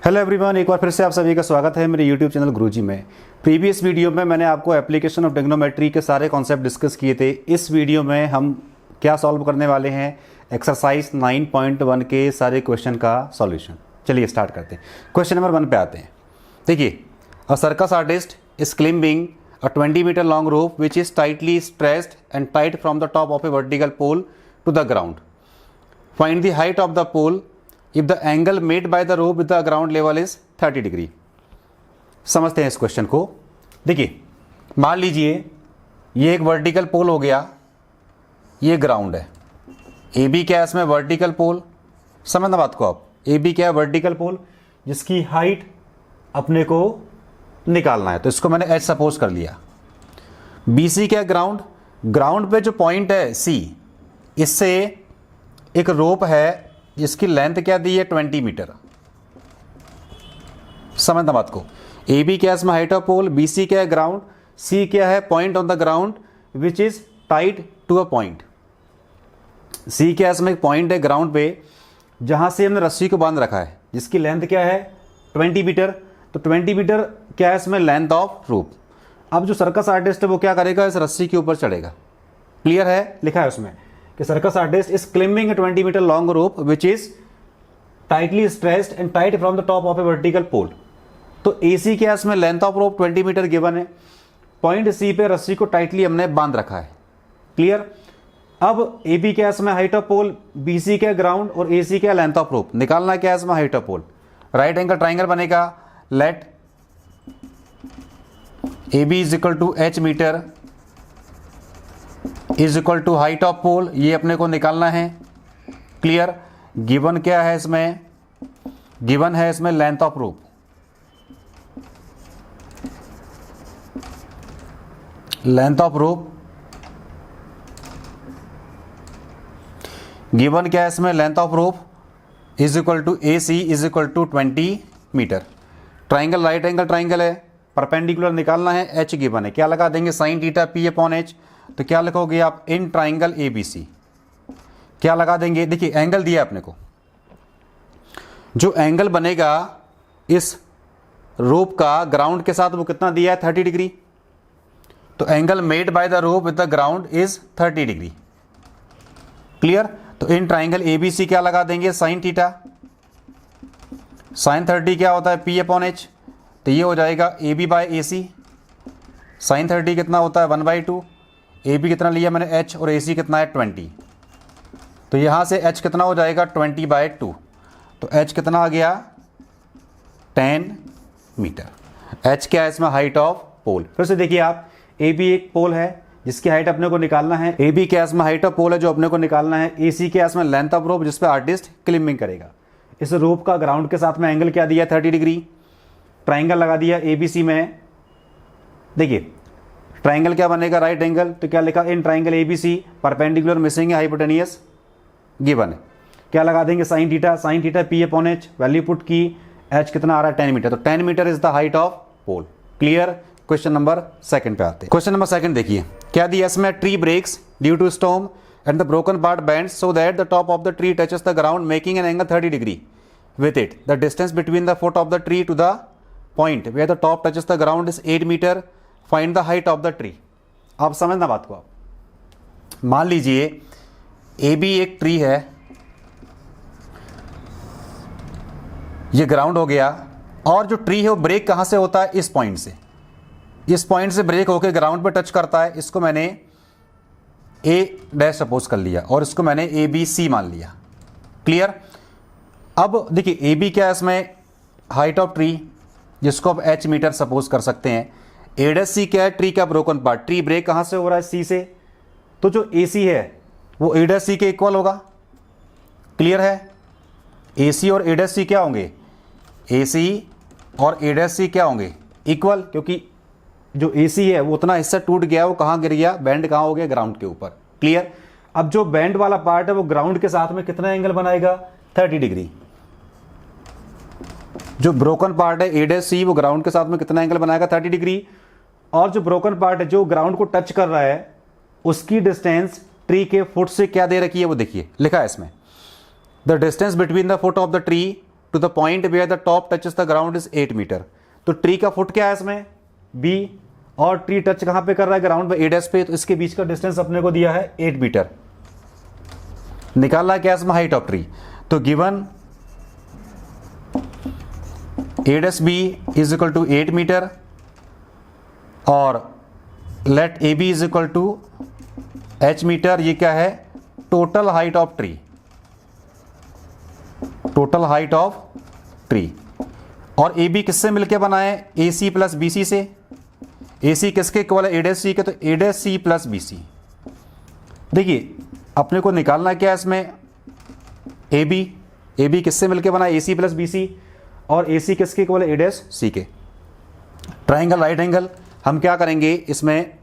Hello everyone, एक बार फिर से आप सभी का स्वागत है मेरे यूट्यूब चैनल गुरुजी में। प्रीवियस वीडियो में मैंने आपको एप्लीकेशन ऑफ ट्रिग्नोमेट्री के सारे कॉन्सेप्ट डिस्कस किए थे। इस वीडियो में हम क्या सॉल्व करने वाले हैं, एक्सरसाइज 9.1 के सारे क्वेश्चन का सॉल्यूशन। चलिए स्टार्ट करते हैं। क्वेश्चन नंबर 1 पे आते हैं। देखिए, अ circus artist is climbing a 20 meter long rope which is tightly stressed and tied from the top of a vertical pole to the ground. Find the height of the pole if the angle made by the rope with the ground level is 30 degree. समझते हैं इस question को। देखिए, मान लीजिए ये एक vertical पोल हो गया, ये ग्राउंड है। ए बी क्या है इसमें, वर्टिकल पोल। समझना बात को आप, ए बी क्या है, वर्टिकल पोल जिसकी हाइट अपने को निकालना है, तो इसको मैंने एच सपोज कर लिया। बी सी क्या है, ग्राउंड। ग्राउंड पे जो पॉइंट है सी, इससे एक रोप है जिसकी लेंथ क्या दी है 20 मीटर। समझना बात को। ए बी क्या है इसमें, height of pole. B C क्या है, ग्राउंड। सी क्या है, point on the ground which is tied to a point. C क्या है इसमें, एक पॉइंट है ग्राउंड पे जहां से हमने रस्सी को बांध रखा है, जिसकी लेंथ क्या है 20 मीटर। तो 20 मीटर क्या है इसमें, लेंथ ऑफ रोप। अब जो सर्कस आर्टिस्ट है वो क्या करेगा, इस रस्सी के ऊपर चढ़ेगा। क्लियर है, लिखा है उसमें कि circus artist is climbing a 20 metre long rope which is tightly stressed and tied from the top of a vertical pole. तो ए सी क्या है इसमें, length of rope 20 metre given है। पॉइंट सी पे रस्सी को टाइटली हमने बांध रखा है। क्लियर। अब ए बी क्या है इसमें, height of pole. B C क्या, ग्राउंड। और ए सी क्या, लेंथ ऑफ रोप। निकालना क्या है इसमें, height of pole. Right angle triangle बनेगा। Let A B is equal to H metre is equal to height of pole, ये अपने को निकालना है। क्लियर। गिवन क्या है इसमें, गिवन है इसमें length of rope. Length of rope given क्या है इसमें, length of rope is equal to A C is equal to 20 metre. Triangle right angle triangle है, परपेंडिकुलर निकालना है। एच गिवन है, क्या लगा देंगे, sine theta P upon H. तो क्या लिखोगे आप, in triangle A B C क्या लगा देंगे। देखिए, एंगल दिया अपने को, जो एंगल बनेगा इस रोप का ग्राउंड के साथ वो कितना दिया है, 30 डिग्री। तो angle made by the rope with the ground is 30 degree. Clear. तो इन ट्राइंगल ए बी सी क्या लगा देंगे, साइन थीटा। साइन 30 क्या होता है, पी अपॉन एच। तो ये हो जाएगा A B by A C. Sine 30 कितना होता है, 1/2। ए बी कितना लिया मैंने, एच। और ए सी कितना है, 20। तो यहाँ से एच कितना हो जाएगा, 20/2। तो एच कितना आ गया, 10 मीटर। एच क्या है इसमें, हाइट ऑफ पोल। फिर से देखिए आप, ए बी एक पोल है जिसकी हाइट अपने को निकालना है। ए बी क्या इसमें, हाइट ऑफ पोल है जो अपने को निकालना है। ए सी क्या इसमें, लेंथ ऑफ रोप जिसपे आर्टिस्ट क्लाइंबिंग करेगा। इस रोप का ग्राउंड के साथ में एंगल क्या दिया, 30 डिग्री। ट्राइंगल लगा दिया ए बी सी में। देखिए, ट्राइंगल क्या बनेगा, राइट एंगल। तो क्या लिखा, in triangle A B C perpendicular missing है, हाइपोटेनियस गिवन है। क्या लगा देंगे, sine theta. Sine theta P upon H, value put की। एच कितना आ रहा है, 10 मीटर। तो 10 metre is the height of pole. Clear. Question number 2 पे आते हैं। क्वेश्चन नंबर 2 देखिए, क्या दिया इसमें, tree breaks due to storm and the broken part bends so that the top of the tree touches the ground making an angle 30 degree with it. The distance between the foot of the tree to the point where the top touches the ground is 8 meter. Find the height of the tree. आप समझना बात को। आप मान लीजिए A B एक tree है, ये ग्राउंड हो गया, और जो ट्री है वो ब्रेक कहां से होता है, इस पॉइंट से। इस पॉइंट से ब्रेक होकर ग्राउंड पर टच करता है। इसको मैंने ए डैश सपोज कर लिया और इसको मैंने ए बी सी मान लिया। क्लियर। अब देखिए, ए बी क्या है इसमें, हाइट ऑफ ट्री जिसको आप एच मीटर सपोज कर सकते हैं। ए डैश सी क्या है, ट्री का ब्रोकन पार्ट। ट्री ब्रेक कहां से हो रहा है, सी से। तो जो ए सी है वो ए डैश सी के इक्वल होगा। क्लियर है। ए सी और ए डैश सी क्या होंगे, ए सी और ए डैश सी क्या होंगे, इक्वल। क्योंकि जो ए सी है वो उतना हिस्सा टूट गया, वो कहां गिर गया, बैंड कहां हो गया, ग्राउंड के ऊपर। क्लियर। अब जो बैंड वाला पार्ट है वो ग्राउंड के साथ में कितना एंगल बनाएगा, 30 डिग्री। जो ब्रोकन पार्ट है ए डैश सी, वो ग्राउंड के साथ में कितना एंगल बनाएगा, 30 डिग्री। और जो ब्रोकन पार्ट है जो ग्राउंड को टच कर रहा है, उसकी डिस्टेंस ट्री के फुट से क्या दे रखी है, वो देखिए लिखा है इसमें, the distance between the foot of the tree to the point where the top touches the ground is 8 metre. तो ट्री का फुट क्या है इसमें b, और ट्री टच कहां पे कर रहा है ग्राउंड पे a' पे, तो इसके बीच का डिस्टेंस अपने को दिया है 8 मीटर। निकालना क्या इसमें हाइट ऑफ ट्री, तो given a' b is equal to 8 metre और let A B is equal to h metre. ये क्या है total height of tree, total height of tree. और ए बी किससे मिलके बना है, ए सी प्लस बी सी से। ए सी किसके इक्वल है, ए सी के, तो A C plus B C. देखिए अपने को निकालना क्या है इसमें ए बी किससे मिलके बना है, ए सी प्लस बी सी, और ए सी किसके इक्वल है, ए सी के। ट्राइंगल राइट एंगल हम क्या करेंगे इसमें,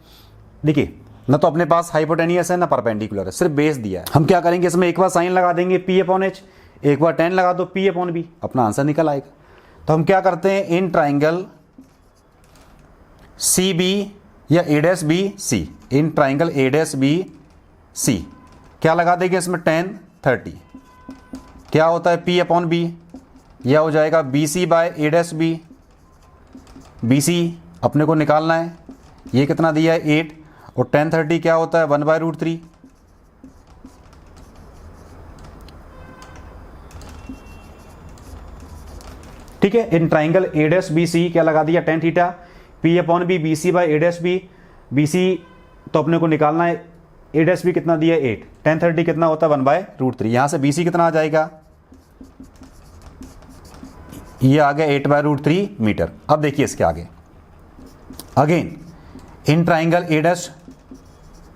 देखिए ना तो अपने पास हाइपोटेनियस है ना परपेंडिकुलर है, सिर्फ बेस दिया है। हम क्या करेंगे इसमें एक बार साइन लगा देंगे पी अपॉन एच, एक बार टेन लगा दो पी अपॉन बी, अपना आंसर निकल आएगा। तो हम क्या करते हैं इन ट्राइंगल सी बी या A B C, in triangle A B C क्या लगा देंगे इसमें 10 30, क्या होता है पी अपॉन बी, यह हो जाएगा B C by A B. B C अपने को निकालना है, ये कितना दिया है 8, और 10 30 क्या होता है 1/√3। ठीक है, in triangle A B C क्या लगा दिया 10 theta, P upon B B C by A B. B C तो अपने को निकालना है, ए बी कितना दिया 8, 10 30 कितना होता है 1/√3। यहां से बी सी कितना आ जाएगा, ये आ गया 8/√3 मीटर। अब देखिए इसके आगे again in triangle A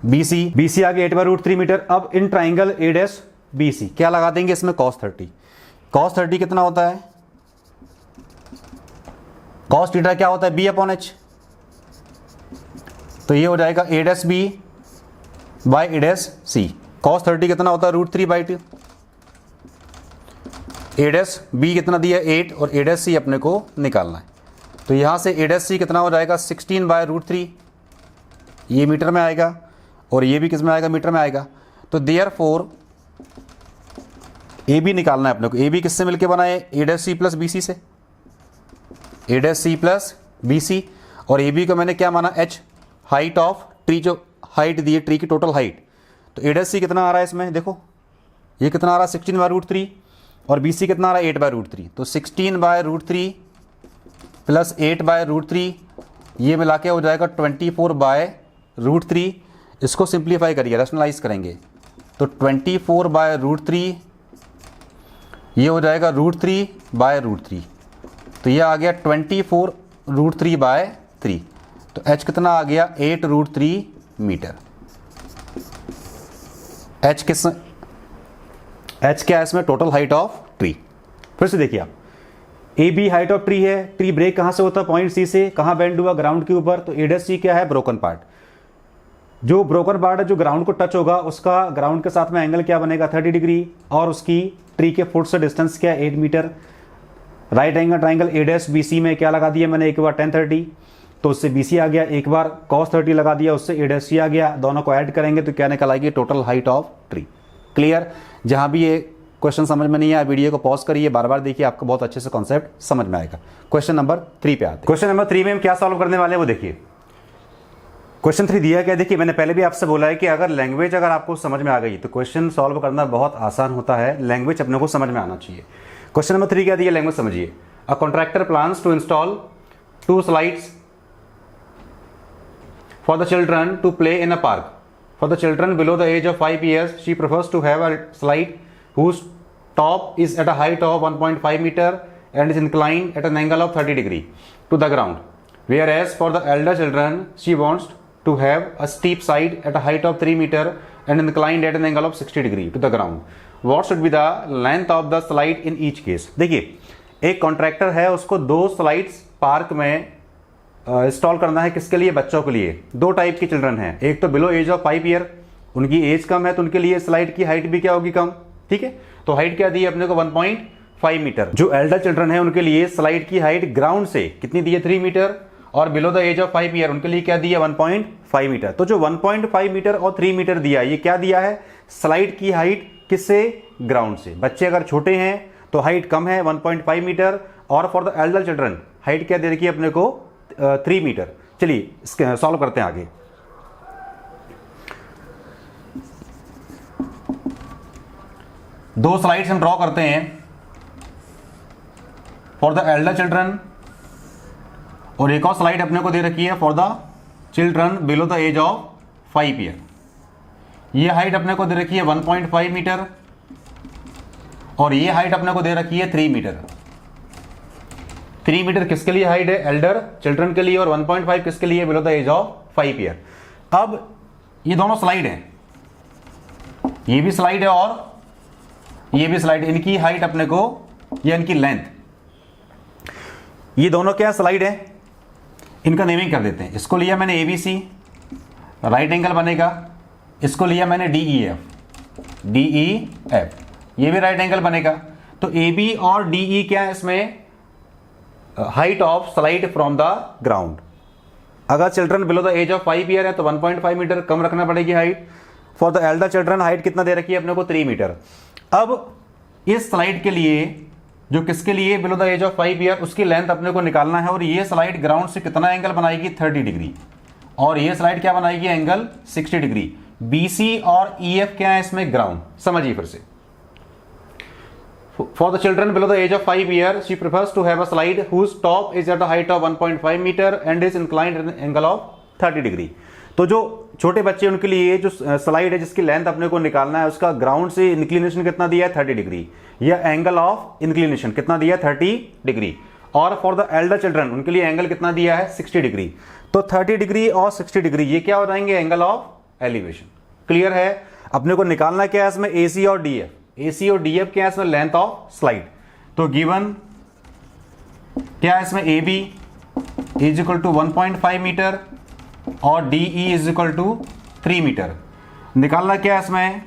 B C आगे 8/√3 मीटर। अब इन ट्राइंगल ए बी सी क्या लगा देंगे इसमें cos 30। cos 30 कितना होता है, cos थीटा क्या होता है b अपॉन h, तो ये हो जाएगा a' b by a' c। cos 30 कितना होता है √3/2। a' b कितना दिया 8 और a' c अपने को निकालना है, तो यहां से a' c कितना हो जाएगा 16/√3, ये मीटर में आएगा और ये भी किस में आएगा, मीटर में आएगा। तो देयरफॉर ए बी निकालना है अपने को। ए बी किससे मिलके बना है, ए सी प्लस बी सी से, ए सी प्लस बी सी। और ए बी को मैंने क्या माना एच, हाइट ऑफ ट्री, जो हाइट दी है ट्री की टोटल हाइट। तो ए सी कितना आ रहा है इसमें, देखो ये कितना आ रहा है 16/√3 और बी सी कितना आ रहा है 8/√3। तो 16/√3 प्लस 8/√3 ये मिला के हो जाएगा 24/√3। इसको सिंप्लीफाई करिए, रैशनलाइज करेंगे तो 24/√3 ये हो जाएगा √3/√3, तो ये आ गया 24√3/3। तो h कितना आ गया 8√3 मीटर। h क्या है इसमें, टोटल हाइट ऑफ ट्री। फिर से देखिए आप, A B height of tree है, ट्री ब्रेक कहां से होता है, पॉइंट सी से, कहां बेंड हुआ, ग्राउंड के ऊपर। तो ए सी क्या है, ब्रोकन पार्ट। जो ब्रोकन पार्ट है जो ग्राउंड को टच होगा उसका ग्राउंड के साथ में एंगल क्या बनेगा 30 डिग्री, और उसकी ट्री के फुट से डिस्टेंस क्या है 8 metre. Right angle triangle A B C में क्या लगा दिया मैंने, एक बार 10 30 तो उससे बी सी आ गया, एक बार cos 30 लगा दिया उससे ए सी आ गया। दोनों को ऐड करेंगे तो क्या निकल आएगी, total height of tree. Clear. जहां भी ये क्वेश्चन समझ में नहीं आया वीडियो को पॉज करिए, बार बार देखिए, आपको बहुत अच्छे से कॉन्सेप्ट समझ में आएगा। क्वेश्चन नंबर 3 पे आते हैं। क्वेश्चन नंबर 3 में हम क्या सॉल्व करने वाले हैं वो देखिए। क्वेश्चन 3 दिया क्या, देखिए मैंने पहले भी आपसे बोला है कि अगर लैंग्वेज अगर आपको समझ में आ गई तो क्वेश्चन सॉल्व करना बहुत आसान होता है। लैंग्वेज अपने को समझ में आना चाहिए। क्वेश्चन नंबर 3 क्या दिया, लैंग्वेज समझिए। A contractor plans to install 2 slides for the children to play in a park. For the children below the age of 5 years, she prefers to have a slide whose top is at a height of 1.5 meter and is inclined at an angle of 30 degree to the ground. Whereas for the elder children, she wants to have a steep side at a height of 3 meter and inclined at an angle of 60 degree to the ground. What should be the length of the slide in each case? देखिए एक contractor है, उसको 2 slides park में install करना है। किसके लिए, बच्चों के लिए। 2 टाइप के चिल्ड्रन हैं, एक तो बिलो एज ऑफ 5 ईयर, उनकी एज कम है तो उनके लिए स्लाइड की हाइट भी क्या होगी, कम। ठीक है, तो हाइट क्या दी है अपने को 1.5 मीटर। जो एल्डर चिल्ड्रन है उनके लिए स्लाइड की हाइट ग्राउंड से कितनी दी है 3 मीटर, और below the age of 5 year उनके लिए क्या दिया 1.5 मीटर। तो जो 1.5 मीटर और 3 मीटर दिया, ये क्या दिया है, स्लाइड की हाइट किससे, ग्राउंड से। बच्चे अगर छोटे हैं तो हाइट कम है 1.5 मीटर, और for the elder children height क्या दे रखी है अपने को 3 मीटर। चलिए इसके सॉल्व करते हैं आगे। दो स्लाइड्स हम ड्रॉ करते हैं फॉर द एल्डर चिल्ड्रन, और एक और स्लाइड अपने को दे रखी है for the children below the age of 5 year. ये हाइट अपने को दे रखी है 1.5 मीटर, और ये हाइट अपने को दे रखी है 3 मीटर। 3 मीटर किसके लिए हाइट है? एल्डर चिल्ड्रन के लिए, और 1.5 किसके लिए? Below the age of 5 year. अब ये दोनों स्लाइड हैं, ये भी स्लाइड है और ये भी स्लाइड, इनकी हाइट अपने को या इनकी लेंथ, ये दोनों क्या स्लाइड है, इनका नेमिंग कर देते हैं। इसको लिया मैंने ABC, राइट एंगल बनेगा। इसको लिया मैंने DEF, ये भी राइट एंगल बनेगा। तो AB और DE क्या है इसमें? Height of slide from the ground. अगर children below the age of 5 year है तो 1.5 मीटर कम रखना पड़ेगी height. For the elder children height कितना दे रखी है अपने को? 3 मीटर। अब इस स्लाइड के लिए, जो किसके लिए below the age of 5 year, उसकी लेंथ अपने को निकालना है। और ये स्लाइड ग्राउंड से कितना एंगल बनाएगी? 30 डिग्री। और ये स्लाइड क्या बनाएगी? Angle 60 degree. BC और EF क्या है इसमें? ग्राउंड। समझिए फिर से। For the children below the age of 5 year she prefers to have a slide whose top is at a height of 1.5 metre and is inclined at an angle of 30 degree. तो जो छोटे बच्चे उनके लिए जो स्लाइड है जिसकी length अपने को निकालना है, उसका ग्राउंड से इंक्लिनेशन कितना दिया है? 30 डिग्री। या एंगल ऑफ इंक्लिनेशन कितना दिया है? 30 डिग्री। और फॉर द एल्डर चिल्ड्रन उनके लिए एंगल कितना दिया है? 60 डिग्री। तो 30 डिग्री और 60 डिग्री ये क्या हो जाएंगे? Angle of elevation. क्लियर है? अपने को निकालना क्या है इसमें? AC और DF। AC और DF क्या है इसमें? Length of slide. तो गिवन क्या है इसमें? AB is equal to 1.5 metre और DE is equal to 3 metre. निकालना क्या है इसमें?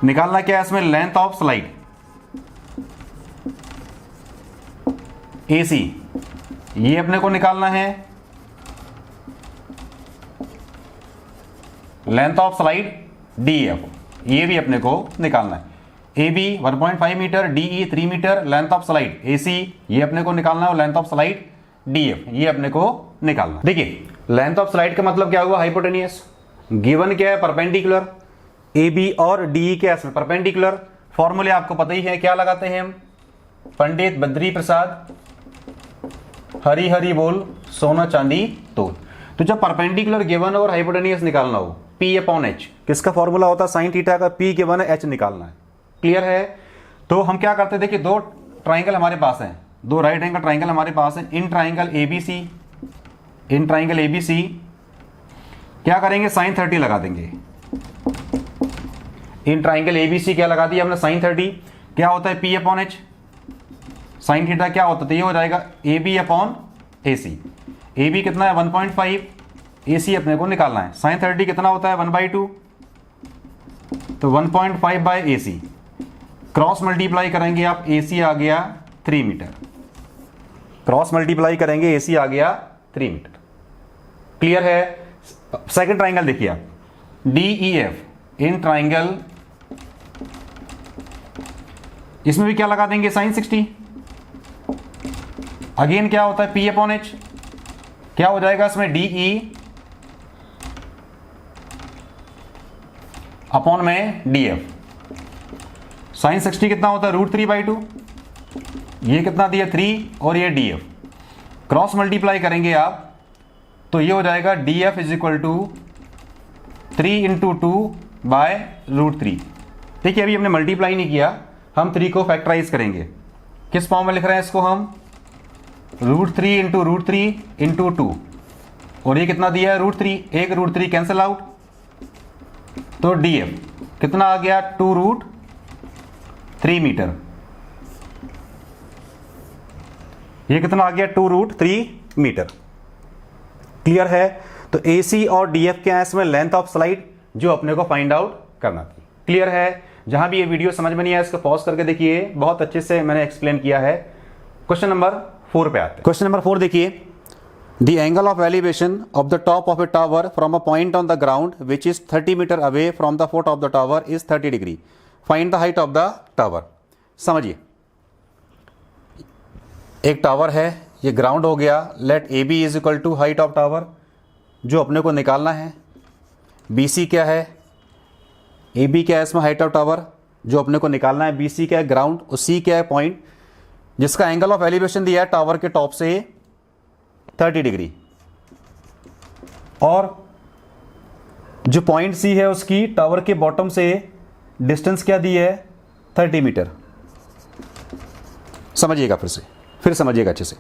निकालना क्या है इसमें? लेंथ ऑफ स्लाइड AC, ये अपने को निकालना है। लेंथ ऑफ स्लाइड DF, ये भी अपने को निकालना है। AB 1.5 metre, DE 3 metre, length of slide AC ये अपने को निकालना है, और लेंथ ऑफ स्लाइड DF ये अपने को निकालना। देखिए लेंथ ऑफ स्लाइड का मतलब क्या हुआ? हाइपोटेनियस। गिवन क्या है? परपेंडिकुलर। AB और DE क्या है? परपेंडिकुलर। फॉर्मूले आपको पता ही है, क्या लगाते हैं हम? पंडित बद्री प्रसाद हरी हरी बोल सोना चांदी तोल। तो जब परपेंडिकुलर गिवन और हाइपोटेनियस निकालना हो, P/H किसका फॉर्मूला होता है? साइन थीटा का। P गिवन है, H निकालना है। क्लियर है? तो हम क्या करते हैं? देखिए दो ट्राइंगल हमारे पास हैं, दो राइट एंगल ट्राइंगल हमारे पास है। इन ट्राइंगल ABC क्या करेंगे? साइन 30 लगा देंगे। इन ट्राइंगल ABC क्या लगा दिया हमने? साइन 30। क्या होता है? P/H। साइन थीटा क्या होता है? तो ये हो जाएगा AB/AC। AB कितना है? 1.5। AC अपने को निकालना है। साइन 30 कितना होता है? 1/2। तो 1.5 बाय AC क्रॉस मल्टीप्लाई करेंगे आप, AC आ गया 3 मीटर। क्रॉस मल्टीप्लाई करेंगे, AC आ गया 3 मीटर। क्लियर है? सेकंड ट्राइंगल देखिए आप, DEF इन ट्राइंगल, इसमें भी क्या लगा देंगे? साइन 60। अगेन क्या होता है? P/H। क्या हो जाएगा इसमें? DE अपॉन में DF। साइन 60 कितना होता है? √3/2। ये कितना दिया? 3, और ये DF क्रॉस मल्टीप्लाई करेंगे आप, तो ये हो जाएगा DF is equal to 3 × 2 by √3। देखिए अभी हमने मल्टीप्लाई नहीं किया, हम 3 को फैक्टराइज करेंगे। किस फॉर्म में लिख रहे हैं इसको हम? √3 × √3 × 2, और ये कितना दिया है? √3। एक √3 कैंसिल आउट, तो DF कितना आ गया? 2√3 मीटर। ये कितना आ गया? 2√3 मीटर। क्लियर है? तो AC और DF क्या है इसमें? लेंथ ऑफ स्लाइड, जो अपने को फाइंड आउट करना थी। क्लियर है? जहां भी ये वीडियो समझ में नहीं आया इसको पॉज करके देखिए, बहुत अच्छे से मैंने एक्सप्लेन किया है। क्वेश्चन नंबर 4 पे आते हैं। क्वेश्चन नंबर 4 देखिए, the angle of elevation of the top of a tower from a point on the ground which is 30 metre away from the foot of the tower is 30 degree. Find the height of the tower. समझिए, एक tower है, ये ground हो गया। Let A B is equal to height of tower, जो अपने को निकालना है। बी सी क्या है, ए बी क्या है इसमें हाइट ऑफ टावर, जो अपने को निकालना है। बी सी क्या है ग्राउंड, और सी क्या है पॉइंट जिसका एंगल ऑफ एलिवेशन दिया है टावर के टॉप से 30 डिग्री, और जो पॉइंट सी है उसकी टावर के बॉटम से डिस्टेंस क्या दी है 30 मीटर। समझिएगा फिर समझिएगा अच्छे से।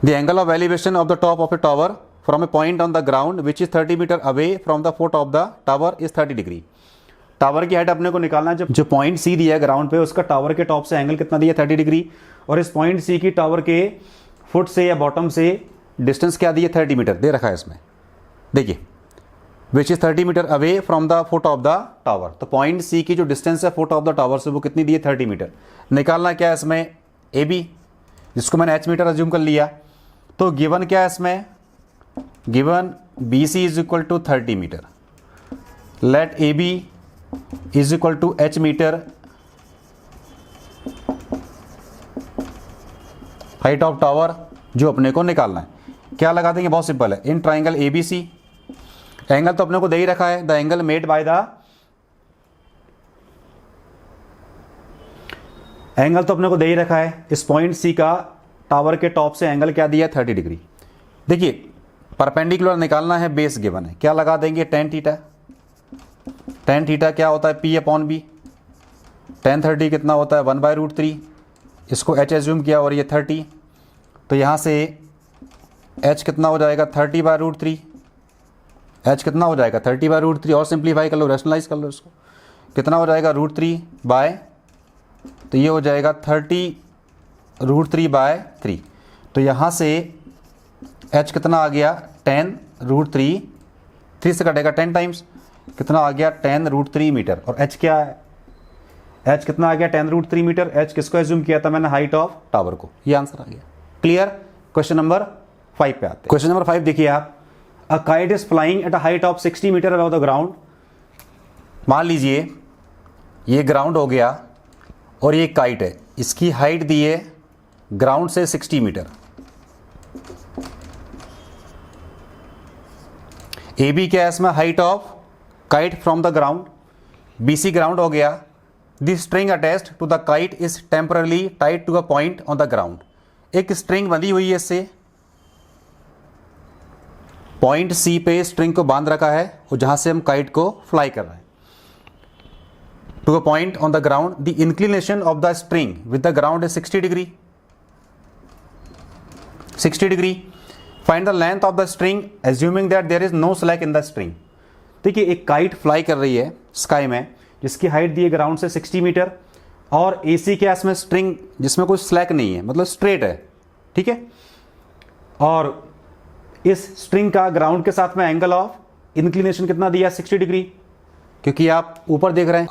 The angle of elevation of the top of a tower from a point on the ground which is 30 metre away from the foot of the tower is 30 degree. Tower की height अपने को निकालना है। जो पॉइंट सी दिया है ground पे, उसका टावर के टॉप से एंगल कितना दिया 30 डिग्री, और इस पॉइंट सी की टावर के फुट से या बॉटम से डिस्टेंस क्या दिया 30 मीटर दे रखा है इसमें। देखिए, which is 30 metre away from the foot of the tower, तो पॉइंट सी की जो डिस्टेंस है फुट ऑफ द टावर से वो कितनी दी है 30 मीटर। निकालना क्या है इसमें ए बी, जिसको मैंने एच मीटर अज्यूम कर लिया। तो गिवन क्या है इसमें, given B C is equal to 30 metre, let A B is equal to H metre, height of tower जो अपने को निकालना है। क्या लगा देंगे, बहुत सिंपल है। In triangle A B C, angle तो अपने को दे ही रखा है, the angle made by the, angle तो अपने को दे ही रखा है। इस पॉइंट सी का टावर के टॉप से एंगल क्या दिया है 30 डिग्री। देखिए, परपेंडिकुलर निकालना है, बेस गिवन है। क्या लगा देंगे tan थीटा। tan थीटा क्या होता है P अपॉन बी। tan 30 कितना होता है 1/√3, इसको h एज्यूम किया और ये 30, तो यहाँ से h कितना हो जाएगा 30/√3, h कितना हो जाएगा 30/√3, और सिंप्लीफाई कर लो, रैशनलाइज कर लो इसको, कितना हो जाएगा √3 बाय, तो ये हो जाएगा 30√3/3। तो यहाँ से h कितना आ गया tan√3, 3 से कटेगा 10 टाइम्स, कितना आ गया tan√3 मीटर। और h क्या है, h कितना आ गया tan√3 मीटर। h किसको एज्यूम किया था मैंने, हाइट ऑफ टावर को। ये आंसर आ गया। क्लियर। क्वेश्चन नंबर 5 पे आते हैं। क्वेश्चन नंबर 5 देखिए आप, a kite is flying at a height of 60 metre above the ground. मान लीजिए ये ग्राउंड हो गया और ये काइट है, इसकी हाइट दी है ग्राउंड से 60 मीटर। ए बी क्या है इसमें, height of kite from the ground. B C ground हो गया। The string attached to the kite is temporarily tied to a point on the ground. एक स्ट्रिंग बंधी हुई है, इससे पॉइंट सी पे स्ट्रिंग को बांध रखा है, और जहां से हम काइट को फ्लाई कर रहे हैं to a point on the ground. The inclination of the string with the ground is 60 degree. 60 degree. Find the length of the string assuming that there is no slack in the string. देखिए, एक kite fly कर रही है sky में, जिसकी height दी है ground से 60 metre, और एसी के इसमें स्ट्रिंग जिसमें कोई स्लैक नहीं है, मतलब स्ट्रेट है, ठीक है। और इस स्ट्रिंग का ग्राउंड के साथ में एंगल ऑफ इंक्लिनेशन कितना दिया 60 डिग्री, क्योंकि आप ऊपर देख रहे हैं,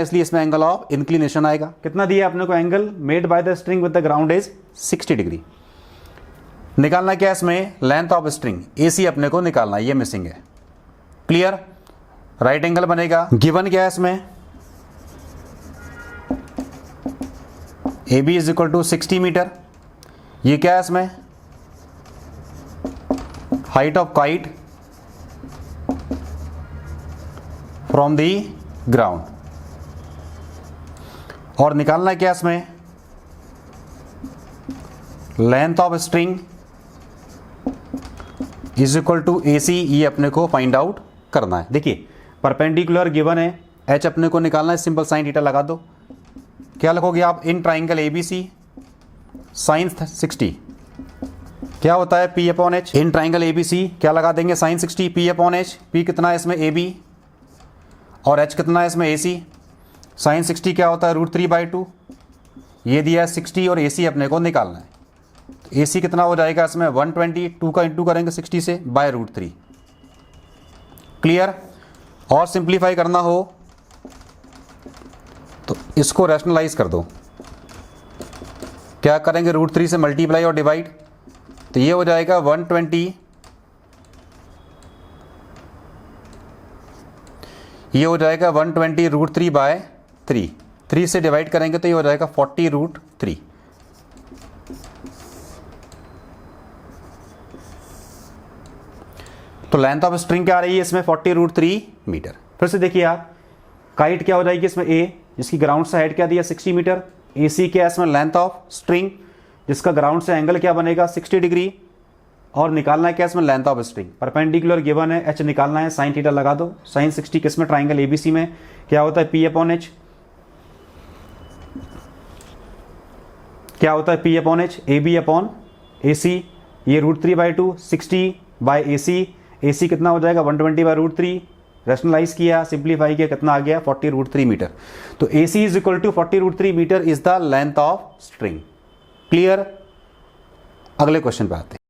इसलिए इसमें एंगल ऑफ इंक्लिनेशन आएगा। कितना दिया अपने को, angle made by the string with the ground is 60 degree. निकालना क्या है इसमें, लेंथ ऑफ स्ट्रिंग। एसी अपने को निकालना, ये मिसिंग है। क्लियर। राइट एंगल बनेगा। गिवन क्या है इसमें, A B is equal to 60 metre. ये क्या है इसमें, height of kite from the ground. और निकालना क्या इसमें, length of string is equal to A C. ये अपने को फाइंड आउट करना है। देखिए, परपेंडिकुलर गिवन है, एच अपने को निकालना है, सिंपल साइन थीटा लगा दो। क्या लिखोगे आप, in triangle A B C sine 60 क्या होता है P upon H. In triangle A B C क्या लगा देंगे, sine 60 P upon H. P कितना है इसमें ए बी, और H कितना है इसमें ए सी। साइन 60 क्या होता है √3/2। ये दिया है 60 और ए सी अपने को निकालना है। तो ए सी कितना हो जाएगा इसमें 120, 2 का इंटू करेंगे 60 से /√3। क्लियर। और सिंप्लीफाई करना हो तो इसको रैशनलाइज कर दो। क्या करेंगे, √3 से मल्टीप्लाई और डिवाइड, तो ये हो जाएगा 120, ये हो जाएगा 120 √3/3 3 से डिवाइड करेंगे तो ये हो जाएगा 40√3। तो लेंथ ऑफ स्ट्रिंग क्या आ रही है इसमें 40√3 मीटर। फिर से देखिए आप, काइट क्या हो जाएगी इसमें ए, जिसकी ग्राउंड से हाइट क्या दिया 60 मीटर, ए सी क्या है इसमें लेंथ ऑफ स्ट्रिंग, जिसका ग्राउंड से एंगल क्या बनेगा 60 डिग्री, और निकालना है क्या इसमें length of string. Perpendicular given है, एच निकालना है, साइन थीटा लगा दो। साइन 60 किसमें, ट्राइंगल एबीसी में क्या होता है P/H, क्या होता है P/H, AB/AC, ये √3/2 60/AC, AC कितना हो जाएगा 120/√3, रैशनलाइज किया, सिंप्लीफाई किया, कितना आ गया 40√3 मीटर। तो AC is equal to 40√3 metre is the length of string. Clear. अगले क्वेश्चन पे आते हैं।